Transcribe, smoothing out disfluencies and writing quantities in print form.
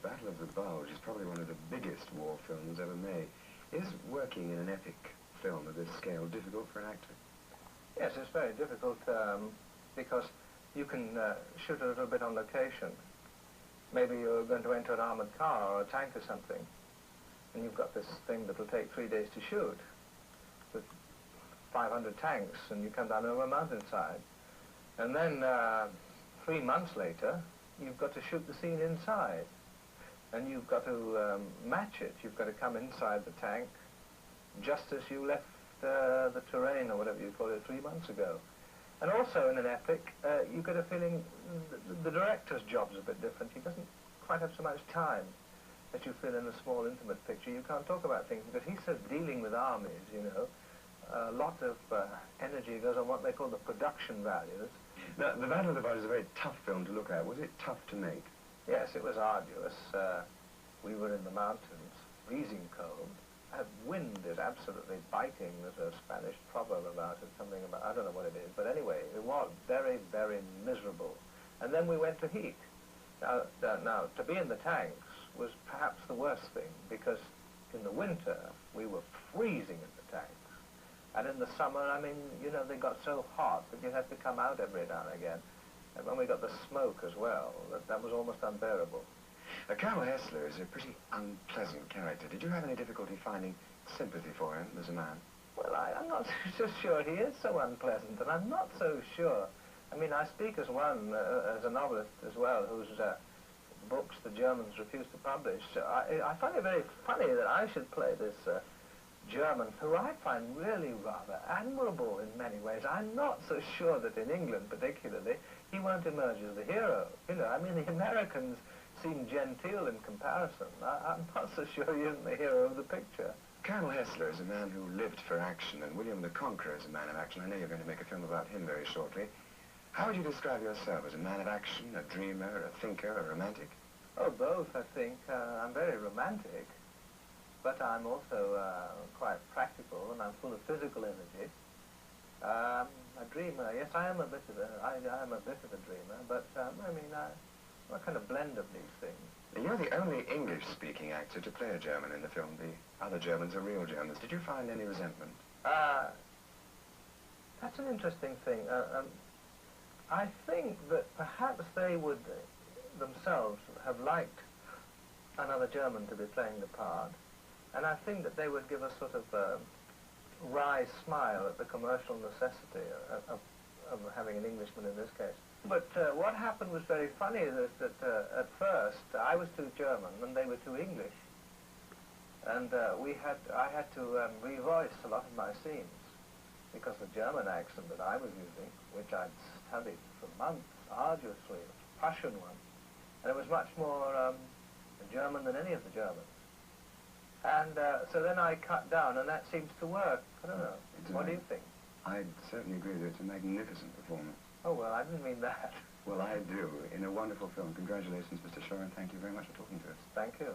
Battle of the Bulge is probably one of the biggest war films ever made. Is working in an epic film of this scale difficult for an actor? Yes, it's very difficult because you can shoot a little bit on location. Maybe you're going to enter an armored car or a tank or something, and you've got this thing that will take 3 days to shoot with 500 tanks, and you come down over a mountainside. And then 3 months later, you've got to shoot the scene inside. And you've got to match it. You've got to come inside the tank just as you left the terrain, or whatever you call it, 3 months ago. And also in an epic, you get a feeling the director's job's a bit different. He doesn't quite have so much time that you feel in a small, intimate picture. You can't talk about things, because he's dealing with armies, you know. A lot of energy goes on what they call the production values. Now, the Battle of the Bulge is a very tough film to look at. Was it tough to make? Yes, it was arduous. We were in the mountains, freezing cold. Wind is absolutely biting. There's a Spanish proverb about it, something about, I don't know what it is, but anyway, it was very, very miserable. And then we went to heat. Now, to be in the tanks was perhaps the worst thing, because in the winter, we were freezing in the tanks. And in the summer, I mean, you know, they got so hot that you had to come out every now and again. And when we got the smoke as well, that was almost unbearable. Colonel Hessler is a pretty unpleasant character. Did you have any difficulty finding sympathy for him as a man? Well, I'm not so sure he is so unpleasant, and I'm not so sure. I mean, I speak as one, as a novelist as well, whose books the Germans refused to publish. So I find it very funny that I should play this German, who I find really rather admirable in many ways. I'm not so sure that in England, particularly, he won't emerge as the hero. You know, I mean, the Americans seem genteel in comparison. I'm not so sure he isn't the hero of the picture. Colonel Hessler is a man who lived for action, and William the Conqueror is a man of action. I know you're going to make a film about him very shortly. How would you describe yourself? As a man of action, a dreamer, a thinker, a romantic? Oh, both, I think. I'm very romantic, but I'm also quite practical, and I'm full of physical energy. A dreamer, yes, I am a bit of a dreamer, but I mean, I'm a kind of blend of these things. You're the only English-speaking actor to play a German in the film. The other Germans are real Germans. Did you find any resentment? That's an interesting thing. I think that perhaps they would themselves have liked another German to be playing the part, and I think that they would give a sort of wry smile at the commercial necessity of having an Englishman in this case. But what happened was very funny, that at first I was too German and they were too English, and I had to revoice a lot of my scenes, because the German accent that I was using, which I'd studied for months arduously, was a Prussian one, and it was much more German than any of the Germans. And so then I cut down, and that seems to work. I don't know. What do you think? I certainly agree that it's a magnificent performance. Oh, well, I didn't mean that. Well, I do. In a wonderful film. Congratulations, Mr. Shaw, and thank you very much for talking to us. Thank you.